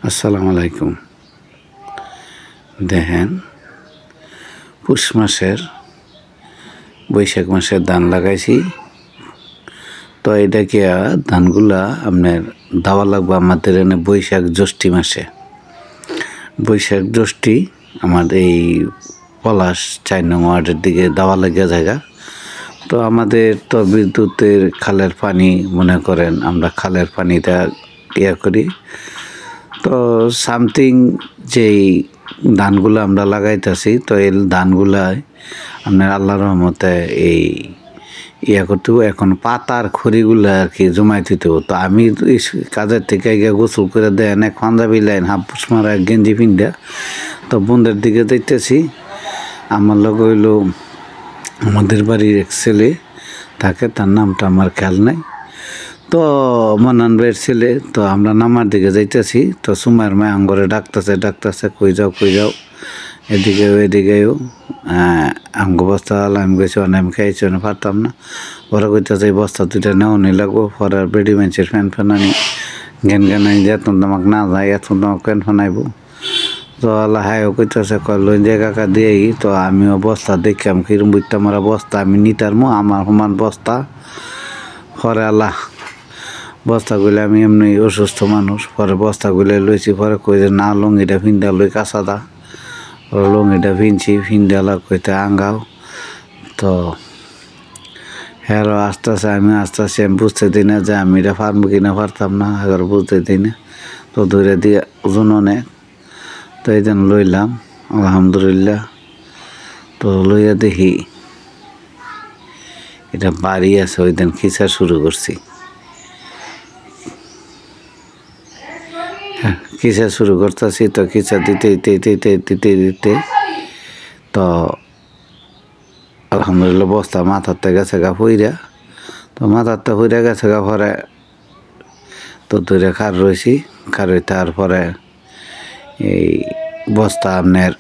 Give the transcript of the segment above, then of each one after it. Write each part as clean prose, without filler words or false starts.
আসসালামু আলাইকুম। দেখেন, পুষ মাসের বৈশাখ মাসের ধান লাগাইছি। তো এটা কি ধানগুলা আপনার দাওয়া লাগবে আমাদের এনে বৈশাখ জ্যৈষ্ঠী মাসে। বৈশাখ জ্যৈষ্ঠী আমার এই পলাশ 4 নং ওয়ার্ডের দিকে দাওয়া লাগিয়া জায়গা। তো আমাদের তো বিদ্যুতের খালের পানি মনে করেন, আমরা খালের পানিটা করি। তো সামথিং যেই ধানগুলো আমরা লাগাইতেছি, তো এই ধানগুলাই আপনার আল্লাহর রহমতে এই করতে হবে। এখন পাতার খড়িগুলো আর কি জমাই দিতে হবে। তো আমি কাজের থেকে গিয়ে গোসল করে দেন এক পাঞ্জাবি লাইন হাফ মারা এক গেঞ্জি পিন্ডা তো বন্ধের দিকে দেখতেছি। আমার লোক হইল আমাদের বাড়ির এক ছেলে থাকে, তার নামটা আমার খেয়াল নাই। তো মনান ভাইয়ের ছেলে, তো আমরা নামার দিকে যাইতেছি। তো সুমার মায় আঙ্গরে ডাকতেছে কই যাও এদিকেও আঙ্গ বস্তা আমি গেছি, আমি খাইছি পারতাম না। ওরা কইতেছে এই বস্তা দুইটা নেওয়া নিয়ে লাগবো। পরে বেডি মানুষের ফ্যান ফ্যানানি জ্ঞান যে এত তোমাকে না যায়, এত তোমাকে ফ্যান ফ্যানাইব। তো আল্লাহ হাইও কইতেছে লই যে কাকা দিয়েই। তো আমিও বস্তা দেখি আমি কিরম বুঝতে আমার বস্তা আমি নিতারমো আমার সমান বস্তা। পরে আল্লাহ বস্তাগুলো আমি এমনি অসুস্থ মানুষ, পরে বস্তাগুলো লইছি। পরে কই যে না লঙ্গিটা ফিন্দা লই কাঁচাদা, লঙ্গিটা ফিন্দালা কইতে আঙ্গাও। তো আস্তে আমি বুঝতে দিই না যে আমি এটা পারবো কিনা, পারতাম না, এবার বুঝতে দিই না। তো ধরে দিয়ে ওজন অনেক, তো এই জন্য লইলাম আলহামদুলিল্লাহ। তো লইয়া দেখি এটা বাড়ি আছে, ওই দিন খিচা শুরু করছি। খিচা শুরু করতেছি, তো খিচা দিতে তো আলহামদুলিল্লাহ বস্তা মাথাতে গেছে গা ফুইরা। তো মাথাতে ফুইরা গেছে গা। পরে তো ধরে খার রয়েছি, খার তারপরে এই বস্তা আপনার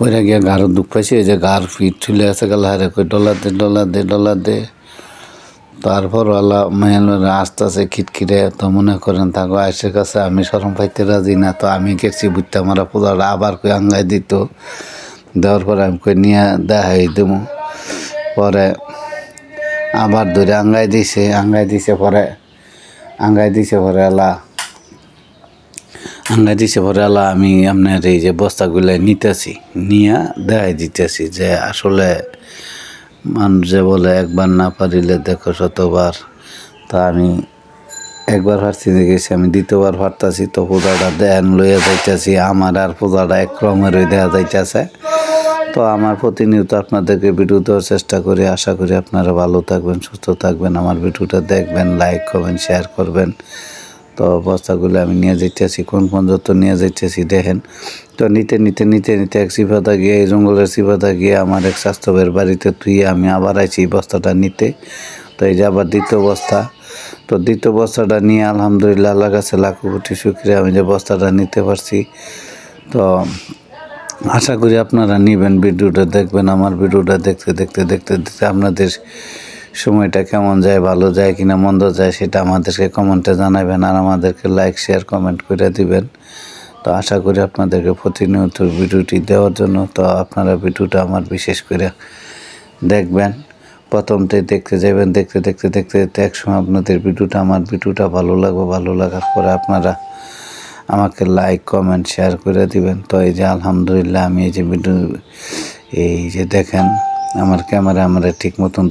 ওইরা গিয়ে গাঢ় দুঃখ পাইছি। এই যে গাঢ় ফিট চলে আছে গেল হারে কই ডলা দে। তারপর আল্লাহ মেহনরা আসতেছে খিটখিটে। তো মনে করেন থাকো আইসের কাছে আমি শরম পাইতে রাজি না। তো আমি গেছি বুঝতে আমার পূজাটা আবার কই আঙ্গাই দিত। দেওয়ার পরে আমি কই নিয়ে দেখাই দেবো। পরে আবার ধরে আঙ্গাই দিছে পরে আমি আপনার এই যে বস্তাগুলো নিয়ে দেখাই দিতেছি যে আসলে মানুষ যে বলে একবার না পারিলে দেখো শতবার। তা আমি একবার পারছি গেছি, আমি দ্বিতীয়বার পারতাছি। তো পূজাটা দেন লইয়া যাইতেছি, আমার আর পূজাটা এক রকমের দেওয়া যাইতেছে। তো আমার প্রতিনিয়ত আপনাদেরকে ভিডিও দেওয়ার চেষ্টা করি। আশা করি আপনারা ভালো থাকবেন, সুস্থ থাকবেন, আমার ভিডিওটা দেখবেন, লাইক করবেন, শেয়ার করবেন। তো বস্তাগুলো আমি নিয়ে যাইতেছি, কোন পর্যন্ত নিয়ে যাইতেছি দেখেন। তো নিতে এক সিফাতা গিয়ে, এই জঙ্গলের সিফাতা গিয়ে আমার এক স্বাস্থ্যবের বাড়িতে থুয়ে আমি আবার আইছি বস্তাটা নিতে। তো এই যে আবার দ্বিতীয় বস্তা। তো দ্বিতীয় বস্তাটা নিয়ে আলহামদুলিল্লাহ আল্লাহর কাছে লাখো কোটি শুকরিয়া আমি যে বস্তাটা নিতে পারছি। তো আশা করি আপনারা নেবেন, ভিডিওটা দেখবেন। আমার ভিডিওটা দেখতে আপনাদের সময়টা কেমন যায়, ভালো যায় কিনা মন্দ যায় সেটা আমাদেরকে কমেন্টে জানাবেন, আর আমাদেরকে লাইক শেয়ার কমেন্ট করে দিবেন। তো আশা করি আপনাদেরকে প্রতিনিয়ত ভিডিওটি দেওয়ার জন্য। তো আপনারা ভিডিওটা আমার বিশেষ করে দেখবেন, প্রথমতে দেখতে যাবেন, দেখতে একসময় আপনাদের আমার ভিডিওটা ভালো লাগার পরে আপনারা আমাকে লাইক কমেন্ট শেয়ার করে দিবেন। তো এই যে আলহামদুলিল্লাহ আমি এই যে ভিডিও এই যে দেখেন আমার ক্যামেরা ঠিক মতন